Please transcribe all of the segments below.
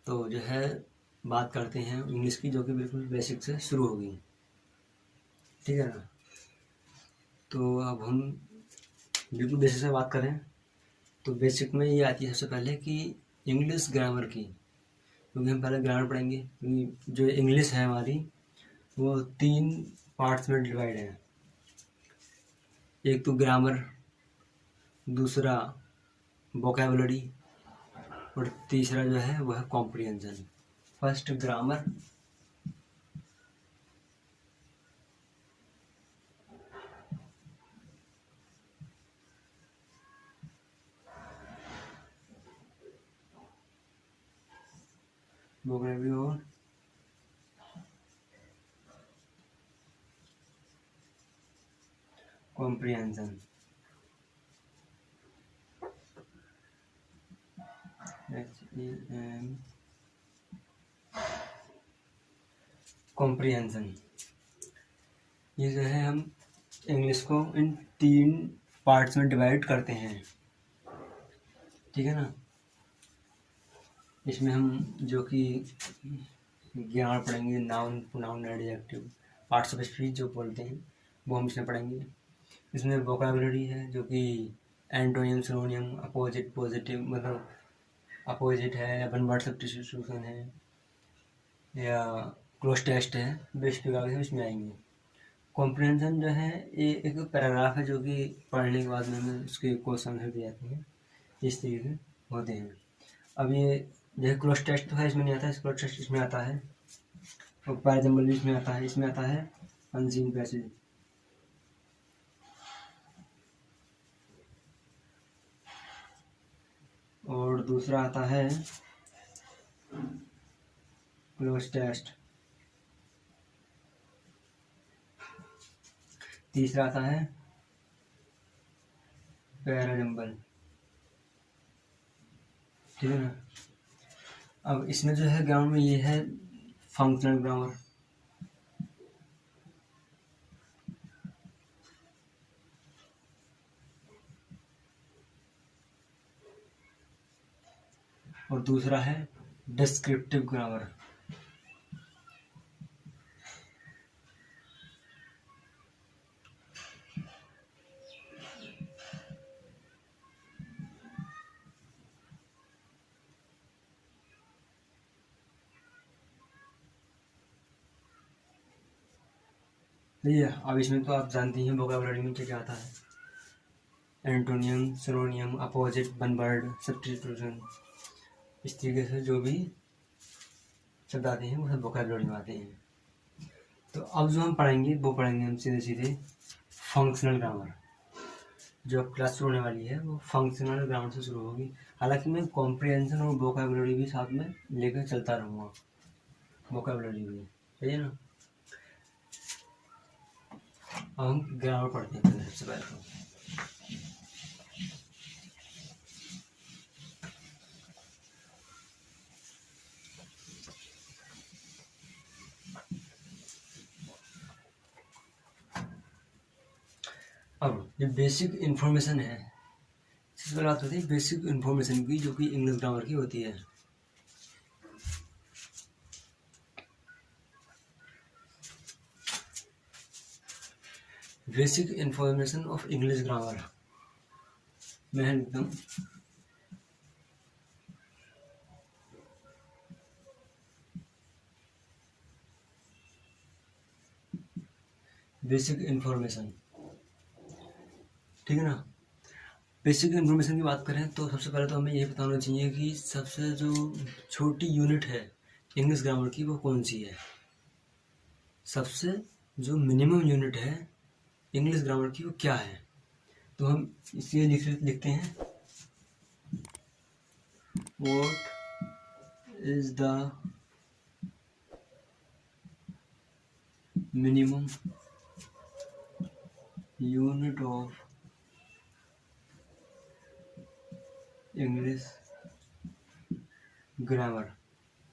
तो जो है बात करते हैं इंग्लिश की, जो कि बिल्कुल बेसिक से शुरू होगी, ठीक है ना। तो अब हम बिल्कुल बेसिक से बात करें तो बेसिक में ये आती है सबसे पहले कि इंग्लिश ग्रामर की, क्योंकि हम पहले ग्रामर पढ़ेंगे। क्योंकि जो इंग्लिश है हमारी वो 3 पार्ट्स में डिवाइड है। एक तो ग्रामर, दूसरा वोकैबुलरी और तीसरा जो है वह कॉम्प्रिहेंशन। फर्स्ट ग्रामर, वोकैबुलरी और कॉम्प्रिहेंशन। कॉम्प्रिहेंशन, ये जो है हम इंग्लिश को इन 3 पार्ट्स में डिवाइड करते हैं, ठीक है ना। इसमें हम जो कि ग्रामर पढ़ेंगे, noun, pronoun, adjective, parts of speech जो बोलते हैं वो हम इसमें पढ़ेंगे। इसमें वोकैबुलरी है जो कि एंटोनियम, सिनोनियम, अपोजिट, पॉजिटिव, मतलब अपोजिट है या वन वर्ड सब्स्टिट्यूशन है या क्लोज टेस्ट है, बेसिक कागज इसमें आएंगे। कॉम्प्रिहेंशन जो है ये एक पैराग्राफ है जो कि पढ़ने के बाद में हमें उसके क्वेश्चन दिए जाते हैं, इस तरीके से होते हैं। अब ये जैसे क्लोज टेस्ट तो है, इसमें नहीं आता है, क्लोज टेस्ट इसमें आता है, और पैराजम्बल भी इसमें आता है। इसमें आता है अनसीन पैसेज, और दूसरा आता है क्लोज टेस्ट, तीसरा आता है पैराजम्बल, ठीक है ना। अब इसमें जो है ग्रामर में ये है फंक्शनल ग्रामर, और दूसरा है डिस्क्रिप्टिव ग्रामर। ठीक है, अब इसमें तो आप जानती हैं वोकैबुलरी में क्या क्या आता है, antonym, सिनोनियम, opposite, one word substitution, इस तरीके से जो भी शब्द आते हैं वो सब वोकैबुलरी में आते हैं। तो अब जो हम पढ़ेंगे वो पढ़ेंगे हम सीधे सीधे फंक्शनल ग्रामर। जो क्लास शुरू होने वाली है वो फंक्शनल ग्रामर से शुरू होगी। हालांकि मैं कॉम्प्रिहेंशन और वोकैबुलरी भी साथ में लेकर चलता रहूँगा, वोकैबुलरी भी, सही है ना। अब हम ग्रामर पढ़ते हैं सबसे पहले तो। अब जो बेसिक इन्फॉर्मेशन है, सबसे पहले बात होती है बेसिक इन्फॉर्मेशन की, जो कि इंग्लिश ग्रामर की होती है। Basic information of English grammar मैं एकदम बेसिक इन्फॉर्मेशन, ठीक है ना। बेसिक इन्फॉर्मेशन की बात करें तो सबसे पहले तो हमें ये बताना चाहिए कि सबसे जो छोटी यूनिट है इंग्लिश ग्रामर की वो कौन सी है। सबसे जो मिनिमम यूनिट है इंग्लिश ग्रामर की वो क्या है, तो हम इसलिए लिखते हैं what is the minimum unit of English grammar,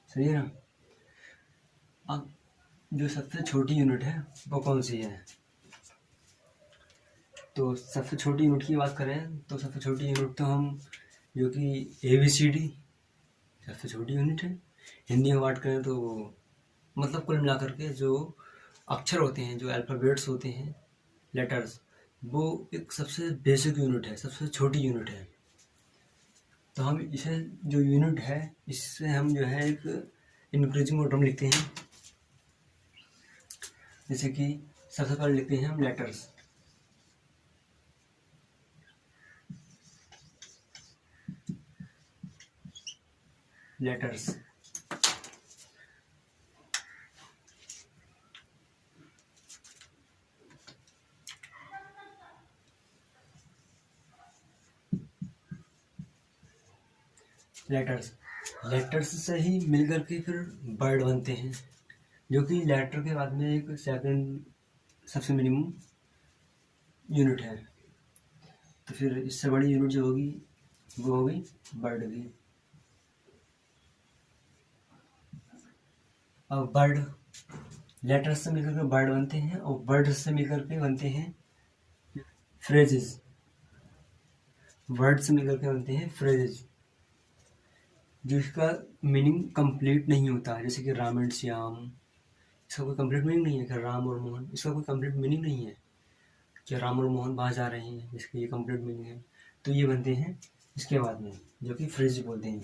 सही है ना। अब जो सबसे छोटी यूनिट है वो कौन सी है, तो सबसे छोटी यूनिट की बात करें तो सबसे छोटी यूनिट तो हम जो कि ABCD सबसे छोटी यूनिट है। हिंदी में बात करें तो मतलब कुल मिलाकर के जो अक्षर होते हैं, जो अल्फ़ाबेट्स होते हैं, लेटर्स, वो एक सबसे बेसिक यूनिट है, सबसे छोटी यूनिट है। तो हम इसे जो यूनिट है, इससे हम जो है एक इंक्रीजिंग ऑर्डर में लिखते हैं। जैसे कि सबसे पहले लिखते हैं हम लेटर्स। लेटर्स लेटर्स लेटर्स से ही मिलकर के फिर वर्ड बनते हैं, जो कि लेटर के बाद में एक सेकंड सबसे मिनिमम यूनिट है। तो फिर इससे बड़ी यूनिट जो होगी वो होगी वर्ड की। अब वर्ड लेटर्स से मिलकर के वर्ड बनते हैं, और वर्ड से मिलकर के बनते हैं फ्रेजेस। वर्ड से मिलकर के बनते हैं फ्रेजेस, जिसका मीनिंग कंप्लीट नहीं होता है। जैसे कि राम एंड श्याम, इसका कोई कंप्लीट मीनिंग नहीं है। कि राम और मोहन, इसका कोई कंप्लीट मीनिंग नहीं है कि राम और मोहन बाहर जा रहे हैं, इसके ये कंप्लीट मीनिंग है। तो ये बनते हैं इसके बाद में, जो कि फ्रेज बोलते हैं।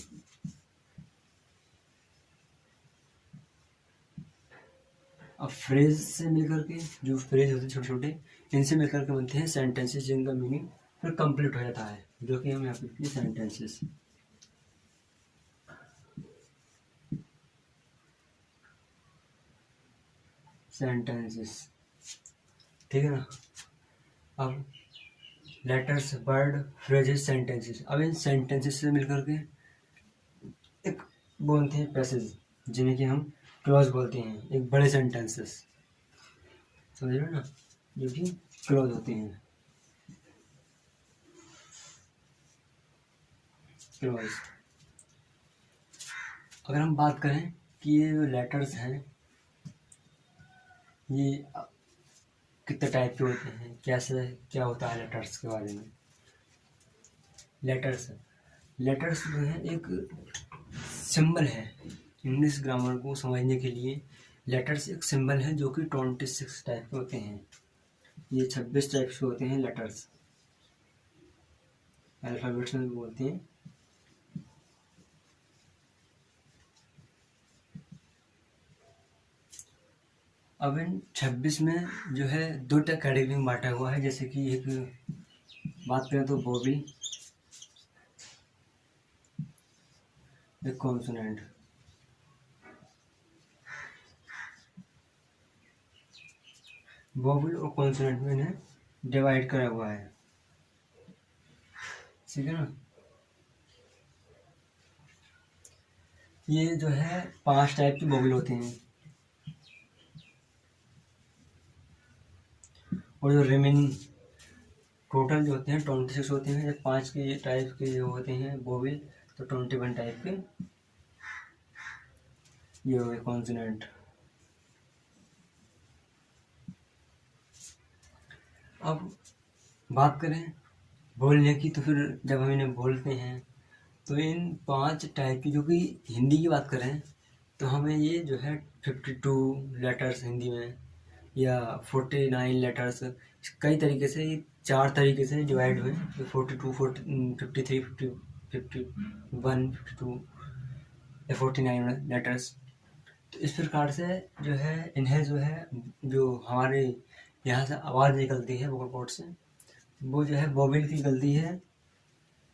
अब फ्रेज से मिलकर के जो फ्रेज होते हैं छोटे छोटे, इनसे मिलकर के बनते हैं सेंटेंसेस, जिनका मीनिंग फिर कंप्लीट हो जाता है, जो कि हम यहाँ पे लिखते हैं सेंटेंसेस। सेंटेंसेस, ठीक है ना। अब लेटर्स, वर्ड, फ्रेजेस, सेंटेंसेस। अब इन सेंटेंसेस से मिलकर के एक बोलते हैं पैसेज, जिन्हें कि हम क्लॉज बोलते हैं, एक बड़े सेंटेंसेस, समझ रहे हो ना, जो कि क्लॉज होते हैं। क्लॉज। अगर हम बात करें कि ये जो लेटर्स हैं, ये कितने टाइप के होते हैं, कैसे क्या होता है लेटर्स के बारे में। लेटर्स लेटर्स जो है एक सिंबल है। इंग्लिश ग्रामर को समझने के लिए लेटर्स एक सिंबल है, जो कि 26 टाइप के होते हैं। ये 26 टाइप के होते हैं लेटर्स, अल्फ़ाबेट्स में भी बोलते हैं। अब इन 26 में जो है दो कैटेगरी में बांटा हुआ है। जैसे कि एक बात करें तो वोवेल, एक कॉन्सोनेंट। वोवेल और कॉन्सोनेंट में इन्हें डिवाइड करा हुआ है, ठीक है ना। ये जो है 5 टाइप की वोवेल होते हैं, और जो रिमेनिंग टोटल जो होते हैं 26 होते हैं। जब 5 के टाइप के जो होते हैं वोवेल, तो 21 टाइप के ये हो गए कॉन्सोनेंट। अब बात करें बोलने की, तो फिर जब हम इन्हें बोलते हैं तो इन 5 टाइप की, जो कि हिंदी की बात करें तो हमें ये जो है 52 लेटर्स हिंदी में, या 49 लेटर्स, कई तरीके से, 4 तरीके से डिवाइड हुए। 42, 53, 51, 52 या 49 लेटर्स। तो इस प्रकार से जो है इन्हें जो है, जो हमारे यहाँ से आवाज़ निकलती है वोकल कॉर्ड से, वो जो है वोवेल की निकलती है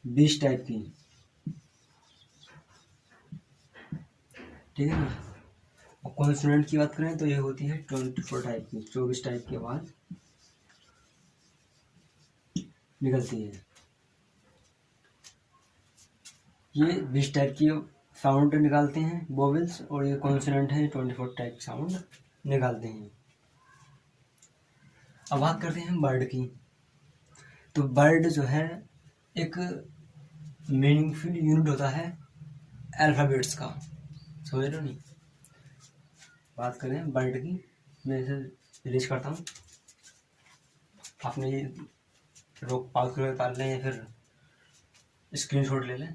20 टाइप की, ठीक है ना। और कॉन्सोनेंट की बात करें तो ये होती है 24 टाइप की, 24 टाइप की आवाज़ निकलती है। ये 20 टाइप की साउंड निकालते हैं वोवेल्स, और ये कॉन्सोनेंट है 24 टाइप साउंड निकालते हैं। अब बात करते हैं बर्ड की। तो बर्ड जो है एक मीनिंगफुल यूनिट होता है अल्फ़ाबेट्स का, समझ रहे हो नहीं। बात करें बर्ड की, मैं इसे रिलीज करता हूँ, आपने ये रोक पॉज करके निकाल लें या फिर स्क्रीनशॉट ले लें।